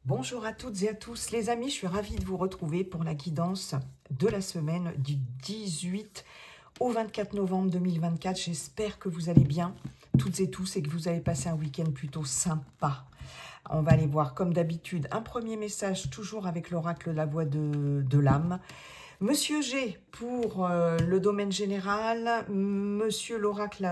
Bonjour à toutes et à tous les amis, je suis ravie de vous retrouver pour la guidance de la semaine du 18 au 24 novembre 2024. J'espère que vous allez bien, toutes et tous, et que vous avez passé un week-end plutôt sympa. On va aller voir comme d'habitude un premier message, toujours avec l'oracle La Voix de l'âme. Monsieur G pour le domaine général, Monsieur l'oracle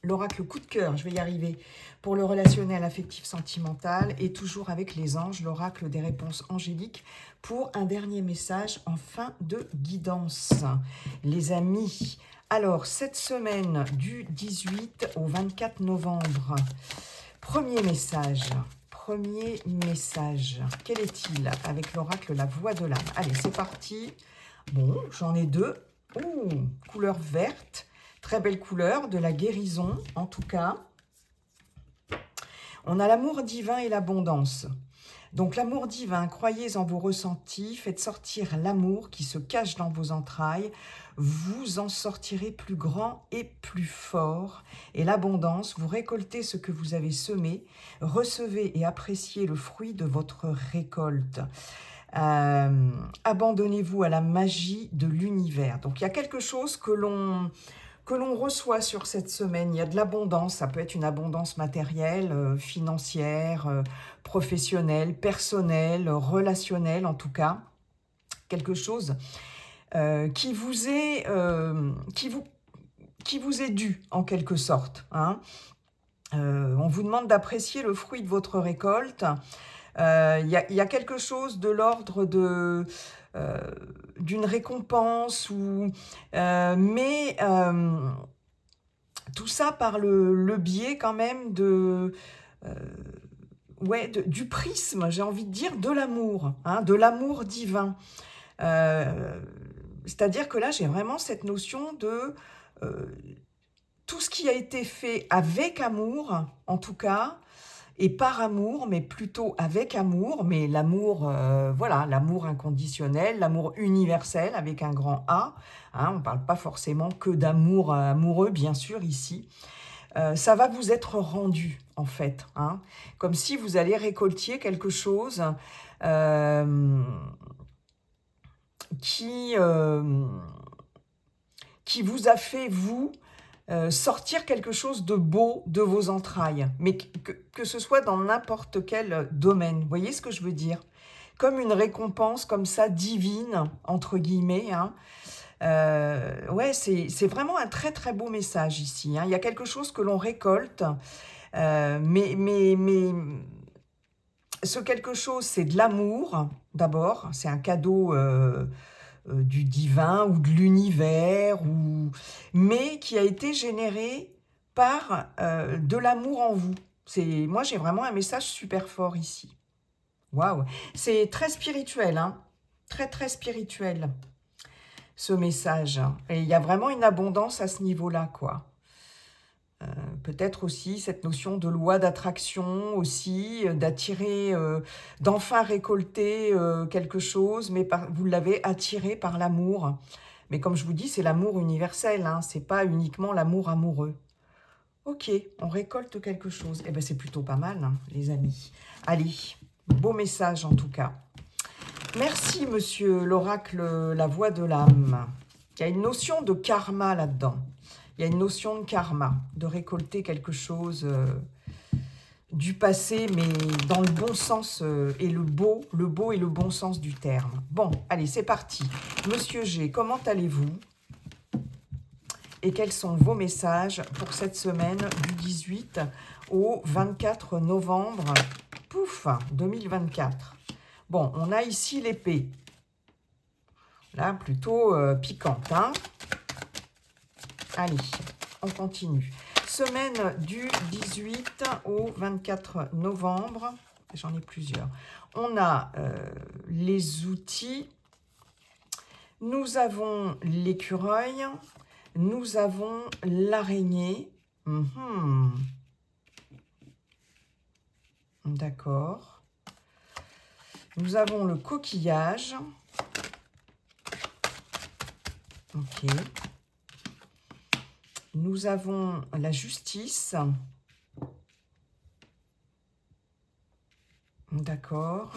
l'oracle coup de cœur, je vais y arriver, pour le relationnel affectif sentimental, et toujours avec les anges, l'oracle des réponses angéliques pour un dernier message en fin de guidance. Les amis, alors cette semaine du 18 au 24 novembre, premier message. Premier message. Quel est-il avec l'oracle La Voix de l'âme? Allez, c'est parti. Bon, j'en ai deux. Ouh, couleur verte. Très belle couleur, de la guérison en tout cas. On a l'amour divin et l'abondance. Donc l'amour divin, croyez en vos ressentis, faites sortir l'amour qui se cache dans vos entrailles, vous en sortirez plus grand et plus fort. Et l'abondance, vous récoltez ce que vous avez semé, recevez et appréciez le fruit de votre récolte. Abandonnez-vous à la magie de l'univers. Donc il y a quelque chose que l'on reçoit sur cette semaine. Il y a de l'abondance, ça peut être une abondance matérielle, financière, professionnelle, personnelle, relationnelle en tout cas. Quelque chose qui vous est dû en quelque sorte. Hein. On vous demande d'apprécier le fruit de votre récolte. Il y a quelque chose de l'ordre d'une récompense, mais tout ça par le biais quand même du prisme, j'ai envie de dire, de l'amour, hein, de l'amour divin. C'est-à-dire que là, j'ai vraiment cette notion de tout ce qui a été fait avec amour, en tout cas, et par amour, mais plutôt avec amour, mais l'amour, voilà, l'amour inconditionnel, l'amour universel avec un grand A. Hein, on ne parle pas forcément que d'amour amoureux, bien sûr, ici. Ça va vous être rendu, en fait. Hein, comme si vous allez récolter quelque chose qui vous a fait, vous, sortir quelque chose de beau de vos entrailles, mais que ce soit dans n'importe quel domaine. Vous voyez ce que je veux dire? Comme une récompense comme ça, divine, entre guillemets. Hein. Ouais, c'est vraiment un très très beau message ici. Hein. Il y a quelque chose que l'on récolte, mais ce quelque chose, c'est de l'amour, d'abord. C'est un cadeau du divin ou de l'univers, mais qui a été généré par de l'amour en vous. Moi, j'ai vraiment un message super fort ici. Waouh! C'est très spirituel, hein? Très, très spirituel, ce message. Et il y a vraiment une abondance à ce niveau-là, quoi. Peut-être aussi cette notion de loi d'attraction aussi, d'attirer, d'enfin récolter quelque chose, mais vous l'avez attiré par l'amour. Mais comme je vous dis, c'est l'amour universel, hein, c'est pas uniquement l'amour amoureux. Ok, on récolte quelque chose. Eh bien, c'est plutôt pas mal, hein, les amis. Allez, beau message en tout cas. Merci, monsieur l'oracle, la voix de l'âme. Il y a une notion de karma là-dedans. Il y a une notion de karma, de récolter quelque chose du passé, mais dans le bon sens et le beau et le bon sens du terme. Bon, allez, c'est parti. Monsieur G, comment allez-vous? Et quels sont vos messages pour cette semaine du 18 au 24 novembre, pouf, 2024. Bon, on a ici l'épée. Là, plutôt piquante, hein. Allez, on continue. Semaine du 18 au 24 novembre. J'en ai plusieurs. On a les outils. Nous avons l'écureuil. Nous avons l'araignée. D'accord. Nous avons le coquillage. Ok. Nous avons la justice. D'accord.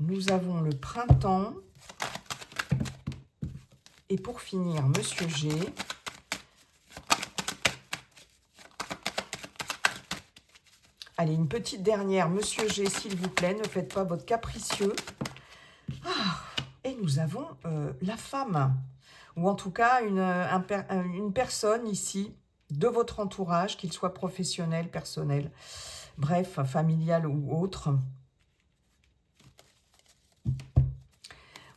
Nous avons le printemps. Et pour finir, Monsieur G. Allez, une petite dernière, Monsieur G, s'il vous plaît, ne faites pas votre capricieux. Ah, et nous avons la femme, ou en tout cas une personne ici, de votre entourage, qu'il soit professionnel, personnel, bref, familial ou autre.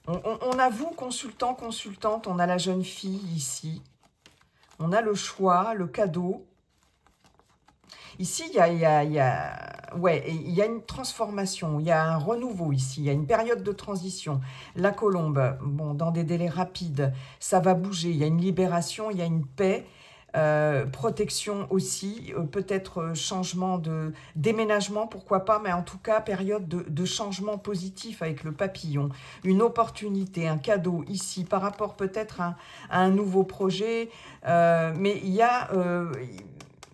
On a vous, consultant, consultante, on a la jeune fille ici, on a le choix, le cadeau. Ici, il y a une transformation, il y a un renouveau ici, il y a une période de transition. La colombe, bon, dans des délais rapides, ça va bouger, il y a une libération, il y a une paix, protection aussi, peut-être changement de déménagement, pourquoi pas, mais en tout cas, période de changement positif avec le papillon. Une opportunité, un cadeau ici, par rapport peut-être à un nouveau projet, mais il y a...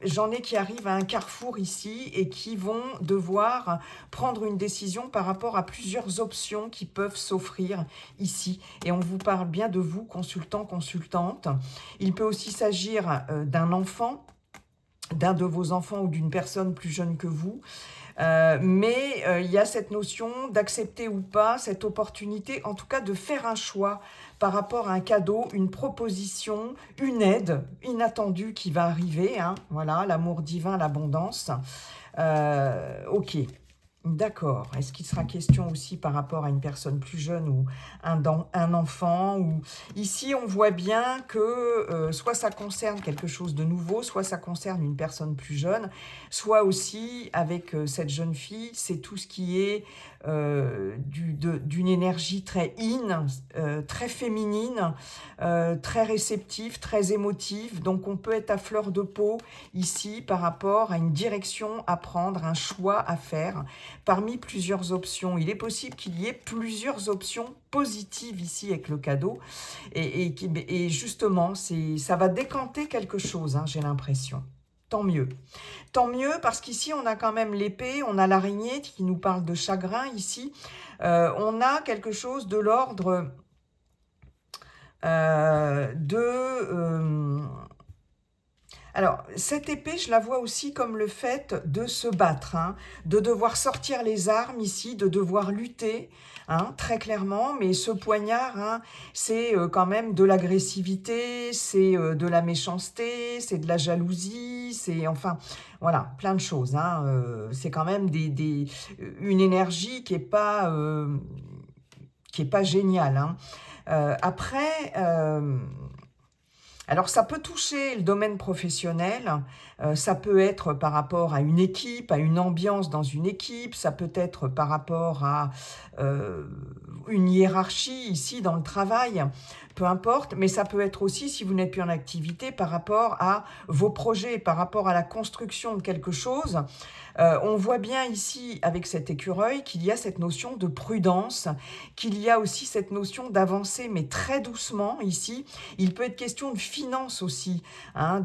J'en ai qui arrivent à un carrefour ici et qui vont devoir prendre une décision par rapport à plusieurs options qui peuvent s'offrir ici. Et on vous parle bien de vous, consultant, consultante. Il peut aussi s'agir d'un enfant, d'un de vos enfants ou d'une personne plus jeune que vous. Mais il y a cette notion d'accepter ou pas cette opportunité, en tout cas de faire un choix par rapport à un cadeau, une proposition, une aide inattendue qui va arriver. Hein, voilà, l'amour divin, l'abondance. Ok. D'accord. Est-ce qu'il sera question aussi par rapport à une personne plus jeune ou un enfant ou... Ici, on voit bien que soit ça concerne quelque chose de nouveau, soit ça concerne une personne plus jeune, soit aussi avec cette jeune fille, c'est tout ce qui est d'une énergie très très féminine, très réceptive, très émotive. Donc, on peut être à fleur de peau ici par rapport à une direction à prendre, un choix à faire. Parmi plusieurs options, il est possible qu'il y ait plusieurs options positives ici avec le cadeau. Et justement, ça va décanter quelque chose, hein, j'ai l'impression. Tant mieux. Tant mieux parce qu'ici, on a quand même l'épée, on a l'araignée qui nous parle de chagrin ici. On a quelque chose de l'ordre Alors, cette épée, je la vois aussi comme le fait de se battre, hein, de devoir sortir les armes ici, de devoir lutter, hein, très clairement. Mais ce poignard, hein, c'est quand même de l'agressivité, c'est de la méchanceté, c'est de la jalousie, c'est enfin, voilà, plein de choses. Hein, c'est quand même une énergie qui est pas géniale. Hein. Après... alors, ça peut toucher le domaine professionnel, ça peut être par rapport à une équipe, à une ambiance dans une équipe, ça peut être par rapport à une hiérarchie ici dans le travail, peu importe, mais ça peut être aussi, si vous n'êtes plus en activité, par rapport à vos projets, par rapport à la construction de quelque chose. On voit bien ici, avec cet écureuil, qu'il y a cette notion de prudence, qu'il y a aussi cette notion d'avancer, mais très doucement ici. Il peut être question de finance aussi, hein,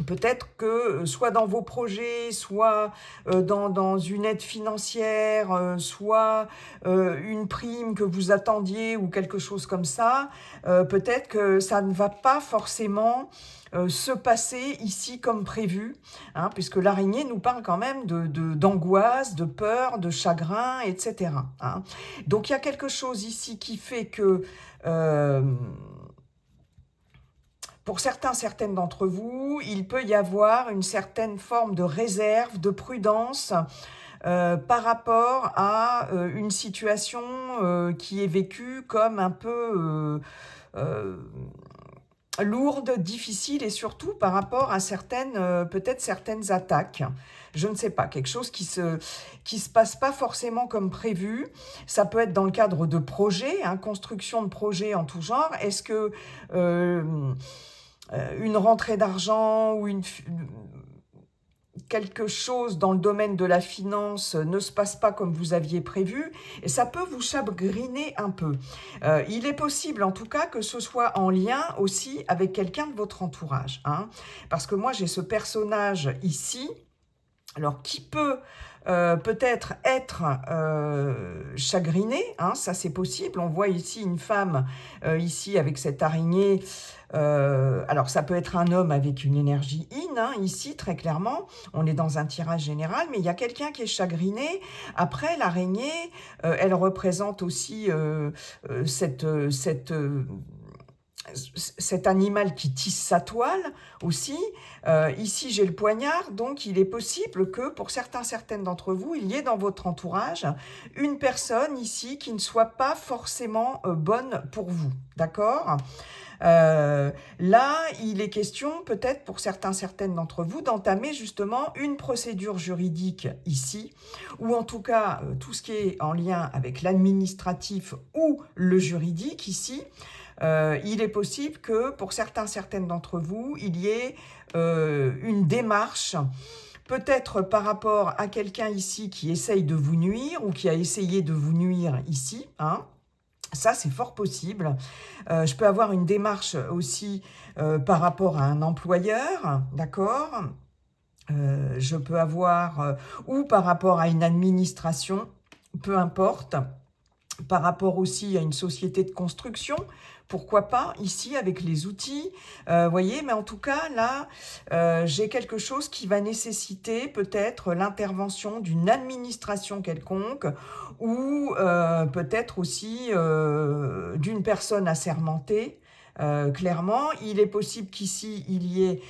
peut-être que soit dans vos projets, soit dans une aide financière, soit une prime que vous attendiez ou quelque chose comme ça, peut-être que ça ne va pas forcément se passer ici comme prévu, hein, puisque l'araignée nous parle quand même d'angoisse, de peur, de chagrin, etc. Hein. Donc il y a quelque chose ici qui fait que... pour certaines d'entre vous, il peut y avoir une certaine forme de réserve, de prudence par rapport à une situation qui est vécue comme un peu lourde, difficile et surtout par rapport à peut-être certaines attaques. Je ne sais pas, quelque chose qui se passe pas forcément comme prévu. Ça peut être dans le cadre de projets, hein, construction de projets en tout genre. Est-ce que une rentrée d'argent ou quelque chose dans le domaine de la finance ne se passe pas comme vous aviez prévu, et ça peut vous chagriner un peu. Il est possible en tout cas que ce soit en lien aussi avec quelqu'un de votre entourage. Hein, parce que moi j'ai ce personnage ici, Alors, qui peut peut-être être chagriné, hein, ça c'est possible. On voit ici une femme, ici avec cette araignée. Alors, ça peut être un homme avec une énergie yin, hein, ici, très clairement. On est dans un tirage général, mais il y a quelqu'un qui est chagriné. Après, l'araignée, elle représente aussi cet animal qui tisse sa toile aussi. Ici, j'ai le poignard, donc il est possible que pour certaines d'entre vous, il y ait dans votre entourage une personne ici qui ne soit pas forcément bonne pour vous, d'accord? Là, il est question peut-être pour certaines d'entre vous d'entamer justement une procédure juridique ici, ou en tout cas tout ce qui est en lien avec l'administratif ou le juridique ici. Il est possible que pour certaines d'entre vous, il y ait une démarche, peut-être par rapport à quelqu'un ici qui essaye de vous nuire ou qui a essayé de vous nuire ici, hein. Ça, c'est fort possible. Je peux avoir une démarche aussi par rapport à un employeur, d'accord? Je peux avoir, ou par rapport à une administration, peu importe, par rapport aussi à une société de construction, pourquoi pas, ici, avec les outils, voyez, mais en tout cas, là, j'ai quelque chose qui va nécessiter peut-être l'intervention d'une administration quelconque, ou peut-être aussi d'une personne assermentée. Clairement, il est possible qu'ici, il y ait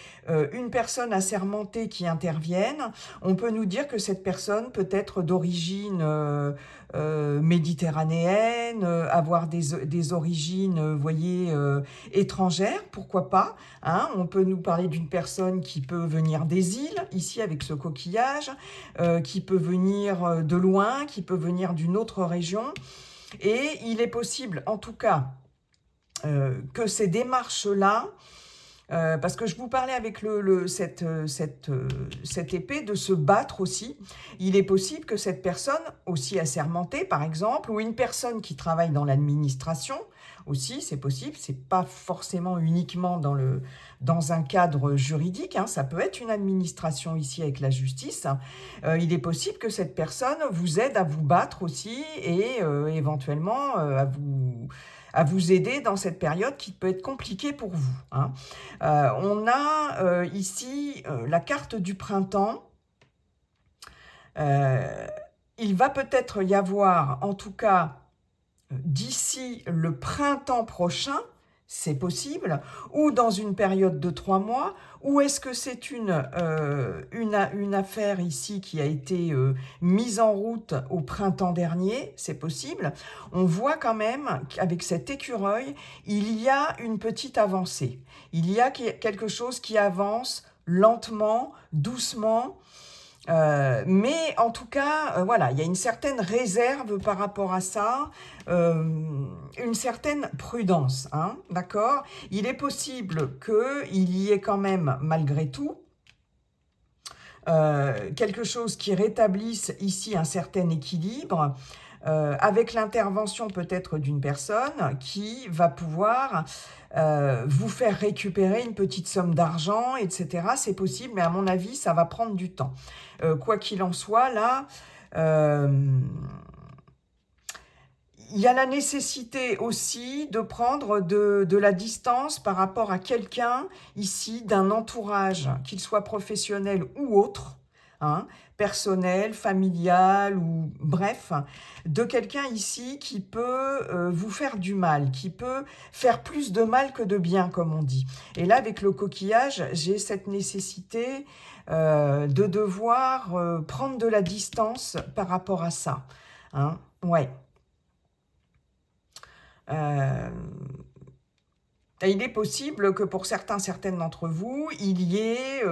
une personne assermentée qui intervienne. On peut nous dire que cette personne peut être d'origine méditerranéenne, avoir des origines, voyez, étrangères, pourquoi pas, hein. On peut nous parler d'une personne qui peut venir des îles, ici avec ce coquillage, qui peut venir de loin, qui peut venir d'une autre région. Et il est possible, en tout cas, que ces démarches-là, parce que je vous parlais avec cette épée de se battre aussi. Il est possible que cette personne, aussi assermentée par exemple, ou une personne qui travaille dans l'administration, aussi c'est possible, c'est pas forcément uniquement dans un cadre juridique, hein, ça peut être une administration ici avec la justice. Il est possible que cette personne vous aide à vous battre aussi et éventuellement à vous aider dans cette période qui peut être compliquée pour vous, hein. On a ici la carte du printemps. Euh, il va peut-être y avoir, en tout cas, d'ici le printemps prochain, c'est possible, ou dans une période de 3 mois, ou est-ce que c'est une affaire ici qui a été mise en route au printemps dernier, c'est possible. On voit quand même qu'avec cet écureuil, il y a une petite avancée. Il y a quelque chose qui avance lentement, doucement, mais en tout cas, voilà, il y a une certaine réserve par rapport à ça, une certaine prudence, hein, d'accord? Il est possible qu'il y ait quand même, malgré tout, quelque chose qui rétablisse ici un certain équilibre, avec l'intervention peut-être d'une personne qui va pouvoir vous faire récupérer une petite somme d'argent, etc. C'est possible, mais à mon avis, ça va prendre du temps. Quoi qu'il en soit, là, il y a la nécessité aussi de prendre de la distance par rapport à quelqu'un ici, d'un entourage, qu'il soit professionnel ou autre, hein, personnel, familial ou bref, de quelqu'un ici qui peut vous faire du mal, qui peut faire plus de mal que de bien, comme on dit. Et là, avec le coquillage, j'ai cette nécessité de devoir prendre de la distance par rapport à ça, hein, ouais. Euh, et il est possible que pour certaines d'entre vous, il y ait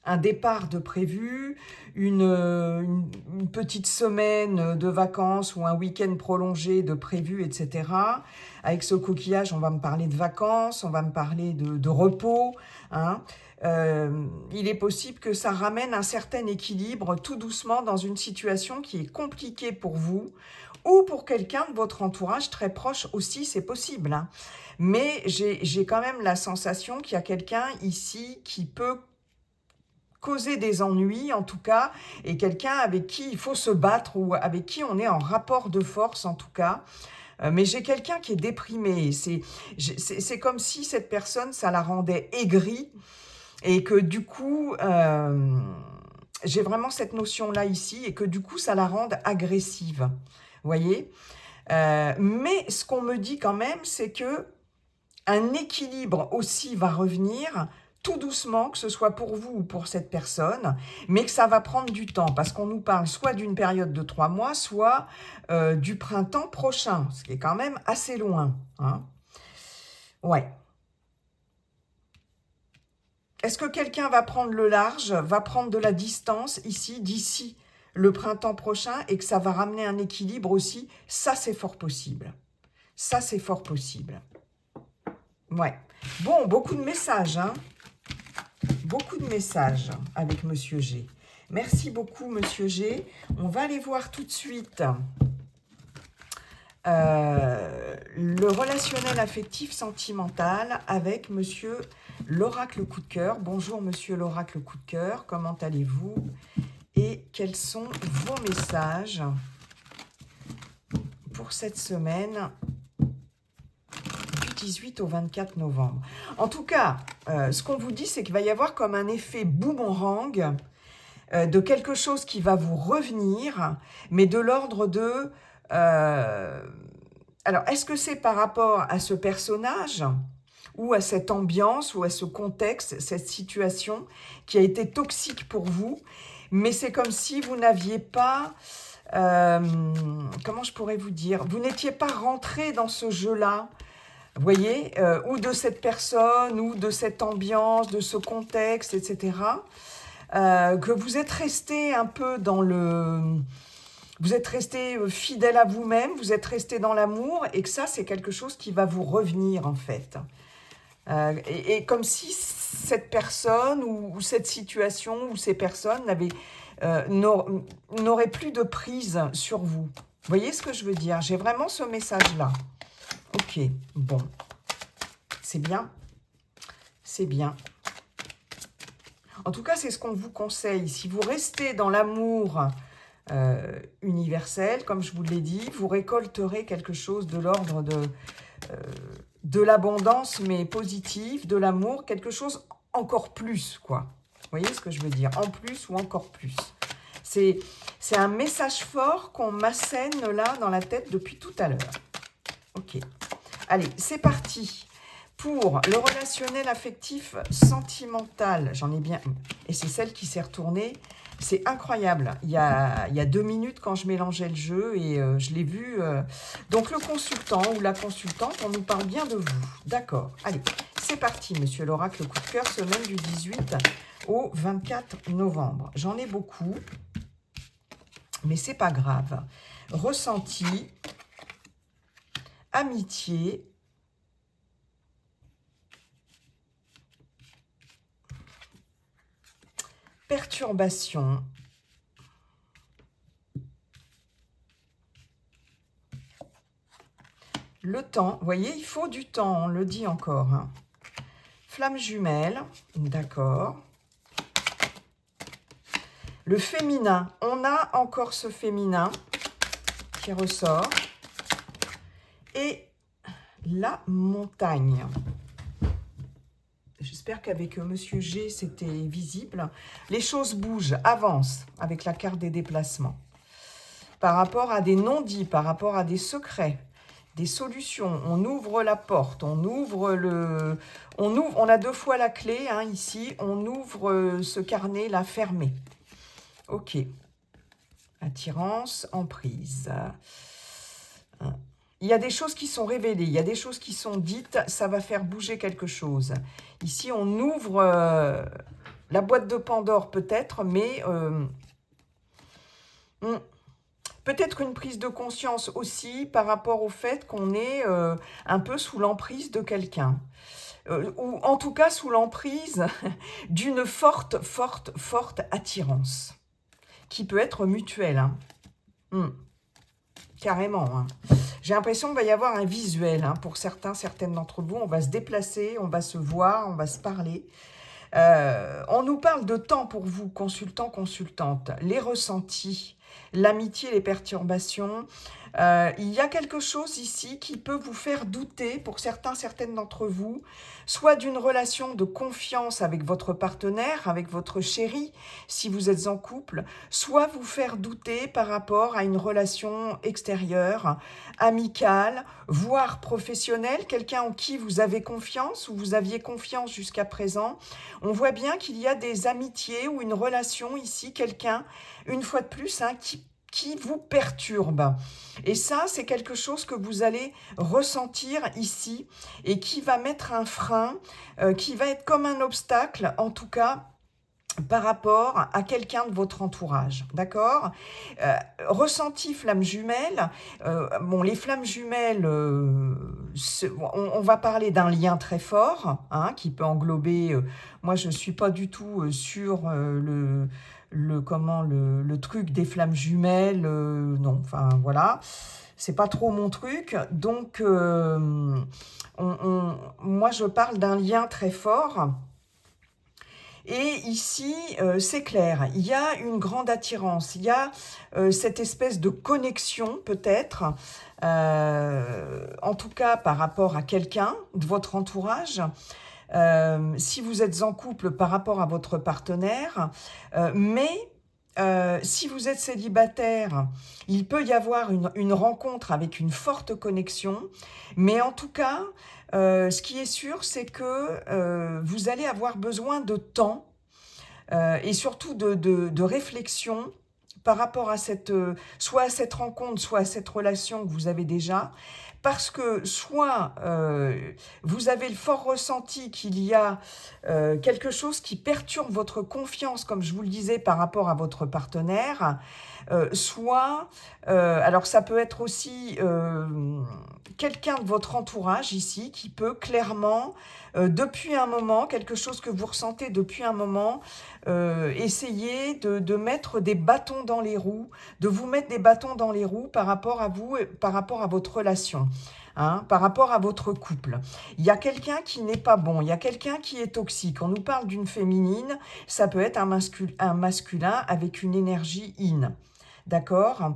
un départ de prévu, une petite semaine de vacances ou un week-end prolongé de prévu, etc. Avec ce coquillage, on va me parler de vacances, on va me parler de repos, hein. Il est possible que ça ramène un certain équilibre tout doucement dans une situation qui est compliquée pour vous ou pour quelqu'un de votre entourage très proche aussi, c'est possible, hein. Mais j'ai quand même la sensation qu'il y a quelqu'un ici qui peut causer des ennuis en tout cas, et quelqu'un avec qui il faut se battre ou avec qui on est en rapport de force en tout cas. Mais j'ai quelqu'un qui est déprimé. C'est comme si cette personne, ça la rendait aigrie et que du coup, j'ai vraiment cette notion-là ici et que du coup, ça la rende agressive. Vous voyez? Mais ce qu'on me dit quand même, c'est que un équilibre aussi va revenir tout doucement, que ce soit pour vous ou pour cette personne, mais que ça va prendre du temps, parce qu'on nous parle soit d'une période de 3 mois, soit du printemps prochain, ce qui est quand même assez loin. Hein. Ouais. Est-ce que quelqu'un va prendre le large, va prendre de la distance ici, d'ici le printemps prochain, et que ça va ramener un équilibre aussi? Ça, c'est fort possible. Ça, c'est fort possible. Ouais. Bon, beaucoup de messages, hein. Beaucoup de messages avec Monsieur G. Merci beaucoup, Monsieur G. On va aller voir tout de suite le relationnel affectif sentimental avec Monsieur l'oracle coup de cœur. Bonjour, Monsieur l'oracle coup de cœur. Comment allez-vous? Et quels sont vos messages pour cette semaine du 18 au 24 novembre. En tout cas, ce qu'on vous dit, c'est qu'il va y avoir comme un effet boomerang de quelque chose qui va vous revenir, mais de l'ordre de... alors, est-ce que c'est par rapport à ce personnage ou à cette ambiance ou à ce contexte, cette situation qui a été toxique pour vous, mais c'est comme si vous n'aviez pas... comment je pourrais vous dire? Vous n'étiez pas rentré dans ce jeu-là, vous voyez, ou de cette personne, ou de cette ambiance, de ce contexte, etc. Que vous êtes resté un peu dans le... Vous êtes resté fidèle à vous-même, vous êtes resté dans l'amour, et que ça, c'est quelque chose qui va vous revenir, en fait. Et comme si cette personne, ou cette situation, ou ces personnes n'auraient plus de prise sur vous. Vous voyez ce que je veux dire? J'ai vraiment ce message-là. Ok, bon. C'est bien. C'est bien. En tout cas, c'est ce qu'on vous conseille. Si vous restez dans l'amour universel, comme je vous l'ai dit, vous récolterez quelque chose de l'ordre de l'abondance, mais positive, de l'amour, quelque chose encore plus, quoi. Vous voyez ce que je veux dire? En plus ou encore plus. C'est un message fort qu'on m'assène là dans la tête depuis tout à l'heure. Ok. Allez, c'est parti pour le relationnel affectif sentimental. J'en ai bien... Et c'est celle qui s'est retournée. C'est incroyable. Il y a 2 minutes, quand je mélangeais le jeu, et je l'ai vu. Donc, le consultant ou la consultante, on nous parle bien de vous. D'accord. Allez, c'est parti, Monsieur l'oracle coup de cœur, semaine du 18 au 24 novembre. J'en ai beaucoup, mais c'est pas grave. Ressenti, amitié, perturbation, le temps. Vous voyez, il faut du temps, on le dit encore. Hein. Flamme jumelle, d'accord. Le féminin, on a encore ce féminin qui ressort. Et la montagne. J'espère qu'avec Monsieur G, c'était visible. Les choses bougent, avancent avec la carte des déplacements. Par rapport à des non-dits, par rapport à des secrets, des solutions. On ouvre la porte, on ouvre le... On a 2 fois la clé, hein, ici. On ouvre ce carnet-là fermé. Ok. Attirance, emprise. Il y a des choses qui sont révélées, il y a des choses qui sont dites, ça va faire bouger quelque chose. Ici, on ouvre la boîte de Pandore peut-être, mais peut-être une prise de conscience aussi par rapport au fait qu'on est un peu sous l'emprise de quelqu'un. Ou en tout cas sous l'emprise d'une forte, forte, forte attirance, qui peut être mutuelle. Hein. Carrément. Hein. J'ai l'impression qu'il va y avoir un visuel. Hein, pour certaines d'entre vous, on va se déplacer, on va se voir, on va se parler. On nous parle de temps pour vous, consultants, consultantes, les ressentis, l'amitié, les perturbations. Il y a quelque chose ici qui peut vous faire douter, pour certains, certaines d'entre vous, soit d'une relation de confiance avec votre partenaire, avec votre chéri, si vous êtes en couple, soit vous faire douter par rapport à une relation extérieure, amicale, voire professionnelle, quelqu'un en qui vous avez confiance ou vous aviez confiance jusqu'à présent. On voit bien qu'il y a des amitiés ou une relation ici, quelqu'un, une fois de plus, hein, qui vous perturbe. Et ça, c'est quelque chose que vous allez ressentir ici et qui va mettre un frein, qui va être comme un obstacle, en tout cas, par rapport à quelqu'un de votre entourage, d'accord? Ressenti flamme jumelle, bon, les flammes jumelles, on va parler d'un lien très fort, hein, qui peut englober, moi je ne suis pas du tout sur le truc des flammes jumelles, non, enfin voilà, c'est pas trop mon truc, donc moi je parle d'un lien très fort. Et ici, c'est clair, il y a une grande attirance, il y a cette espèce de connexion peut-être, en tout cas par rapport à quelqu'un de votre entourage, si vous êtes en couple par rapport à votre partenaire, mais si vous êtes célibataire, il peut y avoir une rencontre avec une forte connexion, mais en tout cas, ce qui est sûr, c'est que vous allez avoir besoin de temps et surtout de réflexion par rapport à soit à cette rencontre, soit à cette relation que vous avez déjà, parce que soit vous avez le fort ressenti qu'il y a quelque chose qui perturbe votre confiance, comme je vous le disais, par rapport à votre partenaire, soit, alors ça peut être aussi quelqu'un de votre entourage ici qui peut clairement, depuis un moment, quelque chose que vous ressentez depuis un moment, essayer de mettre des bâtons dans les roues, de vous mettre des bâtons dans les roues par rapport à vous, par rapport à votre relation. Hein, par rapport à votre couple. Il y a quelqu'un qui n'est pas bon, il y a quelqu'un qui est toxique. On nous parle d'une féminine, ça peut être un masculin avec une énergie yin. D'accord?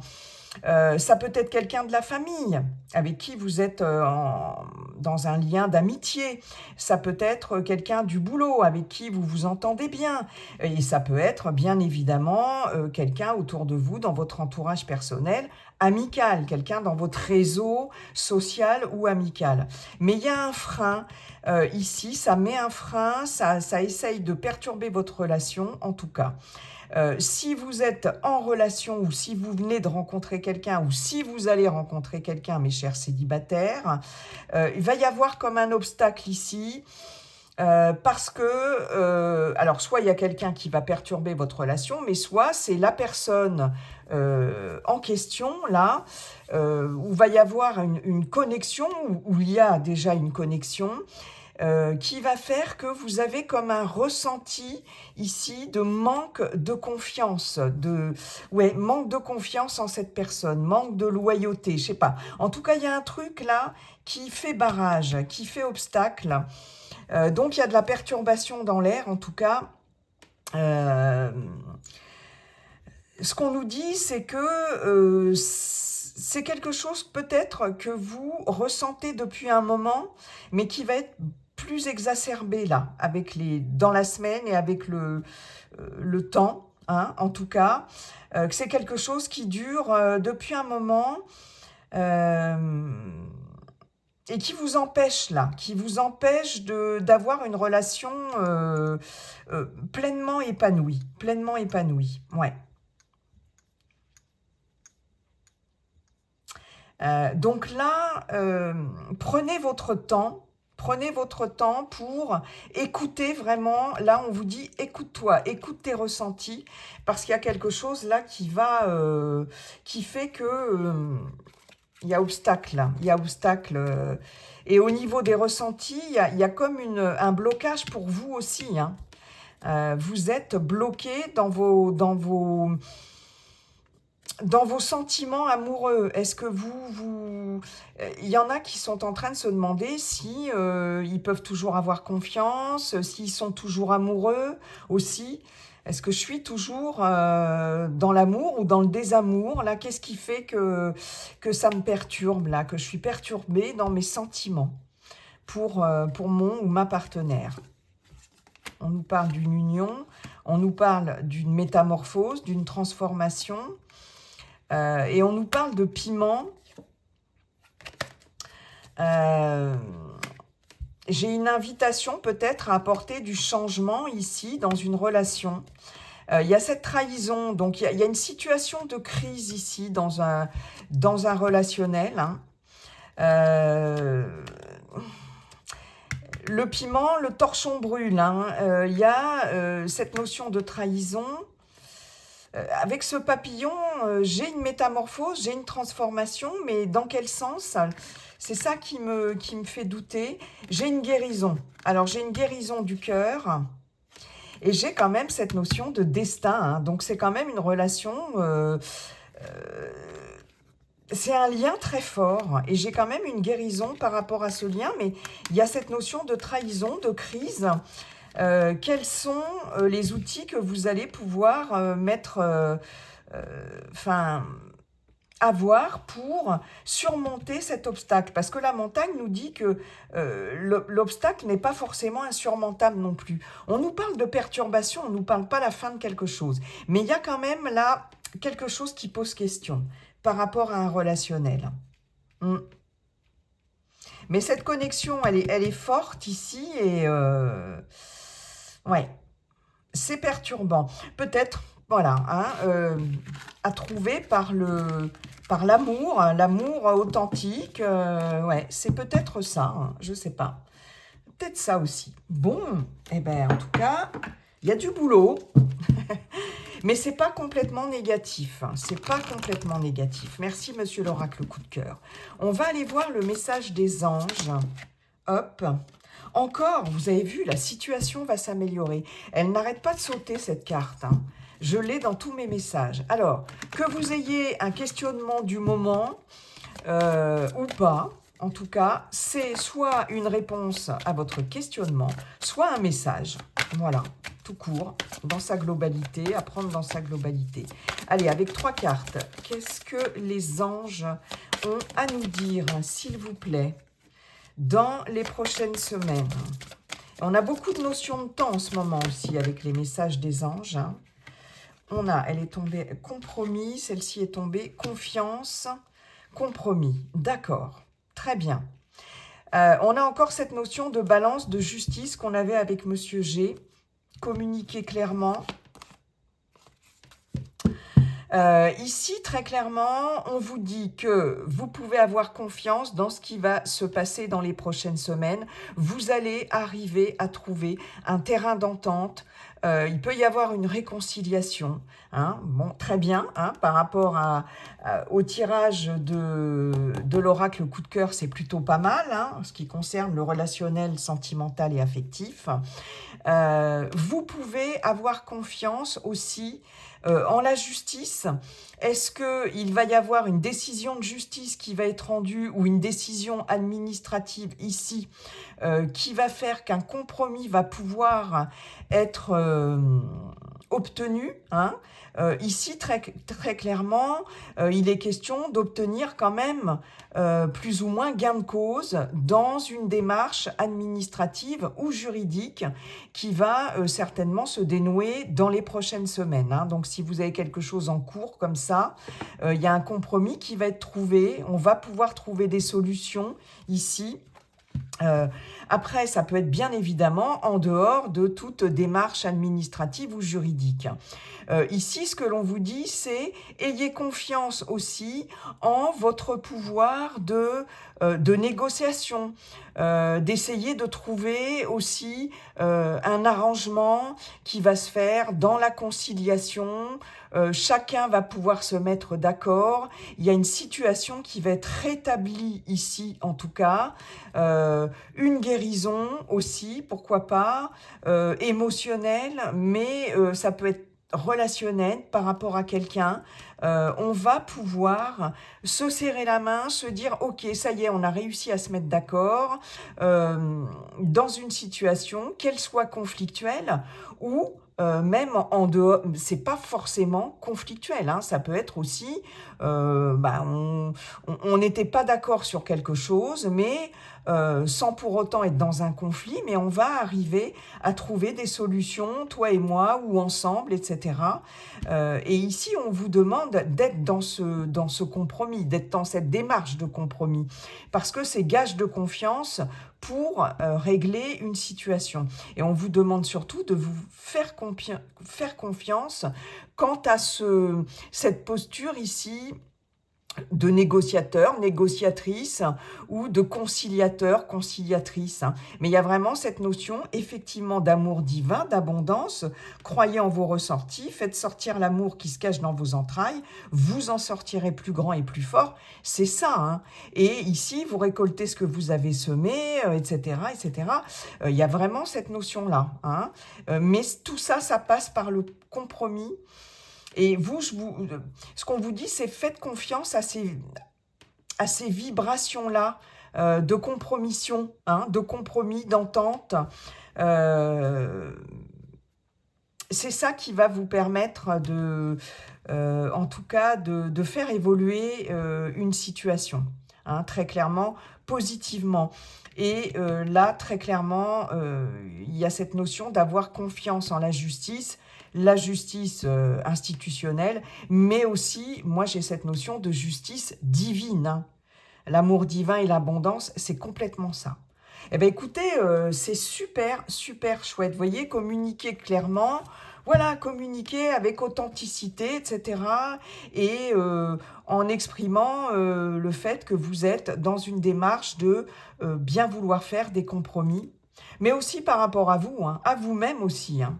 Ça peut être quelqu'un de la famille avec qui vous êtes dans un lien d'amitié. Ça peut être quelqu'un du boulot avec qui vous vous entendez bien. Et ça peut être bien évidemment quelqu'un autour de vous dans votre entourage personnel, amical, quelqu'un dans votre réseau social ou amical. Mais il y a un frein ici, ça met un frein, ça essaye de perturber votre relation en tout cas. Si vous êtes en relation ou si vous venez de rencontrer quelqu'un ou si vous allez rencontrer quelqu'un, mes chers célibataires, il va y avoir comme un obstacle ici parce que, alors soit il y a quelqu'un qui va perturber votre relation, mais soit c'est la personne en question, là, où va y avoir une connexion, où il y a déjà une connexion, qui va faire que vous avez comme un ressenti ici de manque de confiance, manque de confiance en cette personne, manque de loyauté, je sais pas. En tout cas, il y a un truc là qui fait barrage, qui fait obstacle. Donc, il y a de la perturbation dans l'air, en tout cas. Ce qu'on nous dit, c'est que c'est quelque chose peut-être que vous ressentez depuis un moment, mais qui va être plus exacerbé là, dans la semaine et avec le temps, hein, en tout cas, que c'est quelque chose qui dure depuis un moment et qui vous empêche là, qui vous empêche d'avoir une relation pleinement épanouie, ouais. Donc là, prenez votre temps pour écouter vraiment. Là, on vous dit, écoute-toi, écoute tes ressentis, parce qu'il y a quelque chose là qui fait que il y a obstacle, là. Il y a obstacle. Et au niveau des ressentis, il y a comme un blocage pour vous aussi, hein. Vous êtes bloqué dans vos dans vos sentiments amoureux, est-ce que il y en a qui sont en train de se demander si ils peuvent toujours avoir confiance, s'ils sont toujours amoureux aussi. Est-ce que je suis toujours dans l'amour ou dans le désamour? Là, qu'est-ce qui fait que ça me perturbe, là, que je suis perturbée dans mes sentiments pour mon ou ma partenaire? On nous parle d'une union, on nous parle d'une métamorphose, d'une transformation, et on nous parle de piment. J'ai une invitation peut-être à apporter du changement ici dans une relation. Il y a cette trahison, donc il y a une situation de crise ici dans un relationnel. Hein. Le piment, le torchon brûle. Hein. Il y a cette notion de trahison. Avec ce papillon, j'ai une métamorphose, j'ai une transformation, mais dans quel sens? C'est ça qui me fait douter. J'ai une guérison. Alors, j'ai une guérison du cœur et j'ai quand même cette notion de destin. Hein. Donc, c'est quand même une relation... c'est un lien très fort et j'ai quand même une guérison par rapport à ce lien, mais il y a cette notion de trahison, de crise. Quels sont les outils que vous allez pouvoir avoir pour surmonter cet obstacle? Parce que la montagne nous dit que l'obstacle n'est pas forcément insurmontable non plus. On nous parle de perturbation, on ne nous parle pas la fin de quelque chose. Mais il y a quand même là quelque chose qui pose question par rapport à un relationnel. Mais cette connexion, elle est forte ici et... ouais, c'est perturbant. Peut-être, voilà, hein, à trouver par l'amour authentique. Ouais, c'est peut-être ça, hein, je ne sais pas. Peut-être ça aussi. Bon, eh ben, en tout cas, il y a du boulot. Mais c'est pas complètement négatif. Hein, c'est pas complètement négatif. Merci, monsieur l'oracle coup de cœur. On va aller voir le message des anges. Hop. Encore, vous avez vu, la situation va s'améliorer. Elle n'arrête pas de sauter, cette carte. Hein. Je l'ai dans tous mes messages. Alors, que vous ayez un questionnement du moment ou pas, en tout cas, c'est soit une réponse à votre questionnement, soit un message. Voilà, tout court, dans sa globalité, à prendre dans sa globalité. Allez, avec 3 cartes, qu'est-ce que les anges ont à nous dire, s'il vous plaît, dans les prochaines semaines? On a beaucoup de notions de temps en ce moment aussi avec les messages des anges. Hein. Elle est tombée compromis, celle-ci est tombée confiance, compromis. D'accord, très bien. On a encore cette notion de balance, de justice qu'on avait avec Monsieur G. Communiquer clairement. Ici, très clairement, on vous dit que vous pouvez avoir confiance dans ce qui va se passer dans les prochaines semaines. Vous allez arriver à trouver un terrain d'entente. Il peut y avoir une réconciliation. Hein, bon, très bien, hein, par rapport au tirage de l'oracle coup de cœur, c'est plutôt pas mal, hein, en ce qui concerne le relationnel, sentimental et affectif. Vous pouvez avoir confiance aussi en la justice. Est-ce qu'il va y avoir une décision de justice qui va être rendue ou une décision administrative ici qui va faire qu'un compromis va pouvoir être obtenu, hein? Ici, très clairement, il est question d'obtenir quand même plus ou moins gain de cause dans une démarche administrative ou juridique qui va certainement se dénouer dans les prochaines semaines. Hein. Donc, si vous avez quelque chose en cours comme ça, il y a un compromis qui va être trouvé. On va pouvoir trouver des solutions ici. Après, ça peut être bien évidemment en dehors de toute démarche administrative ou juridique. Ici, ce que l'on vous dit, c'est ayez confiance aussi en votre pouvoir de négociation, d'essayer de trouver aussi un arrangement qui va se faire dans la conciliation. Chacun va pouvoir se mettre d'accord. Il y a une situation qui va être rétablie ici, en tout cas. Une guérison aussi, pourquoi pas, émotionnelle, mais ça peut être relationnelle par rapport à quelqu'un, on va pouvoir se serrer la main, se dire: «OK, ça y est, on a réussi à se mettre d'accord, dans une situation, qu'elle soit conflictuelle ou même en dehors». C'est pas forcément conflictuel, hein, ça peut être aussi, on n'était pas d'accord sur quelque chose, mais sans pour autant être dans un conflit, mais on va arriver à trouver des solutions, toi et moi, ou ensemble, etc. Et ici, on vous demande d'être dans ce compromis, d'être dans cette démarche de compromis, parce que c'est gage de confiance pour régler une situation. Et on vous demande surtout de vous faire confiance quant à cette posture ici de négociateur, négociatrice ou de conciliateur, conciliatrice, hein. Mais il y a vraiment cette notion effectivement d'amour divin, d'abondance. Croyez en vos ressortis, faites sortir l'amour qui se cache dans vos entrailles, vous en sortirez plus grand et plus fort. C'est ça, hein. Et ici, vous récoltez ce que vous avez semé, etc., etc. Il y a vraiment cette notion-là, hein. Mais tout ça, ça passe par le compromis. Et ce qu'on vous dit, c'est faites confiance à ces vibrations-là de compromission, hein, de compromis, d'entente. Euh, c'est ça qui va vous permettre en tout cas, de faire évoluer une situation, hein, très clairement, positivement. Et là, très clairement, il y a cette notion d'avoir confiance en la justice institutionnelle, mais aussi, moi j'ai cette notion de justice divine, hein. L'amour divin et l'abondance, c'est complètement ça. Eh bien écoutez, c'est super, super chouette. Vous voyez, communiquer clairement, voilà, communiquer avec authenticité, etc. Et en exprimant le fait que vous êtes dans une démarche de bien vouloir faire des compromis, mais aussi par rapport à vous, hein, à vous-même aussi, hein.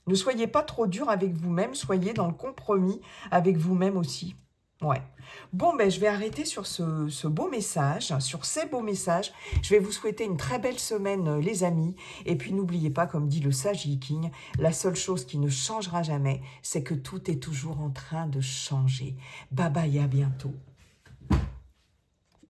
Ne soyez pas trop dur avec vous-même, soyez dans le compromis avec vous-même aussi. Ouais. Bon, ben, je vais arrêter sur ce beau message, sur ces beaux messages. Je vais vous souhaiter une très belle semaine, les amis. Et puis, n'oubliez pas, comme dit le sage Yi-King, la seule chose qui ne changera jamais, c'est que tout est toujours en train de changer. Bye bye, à bientôt.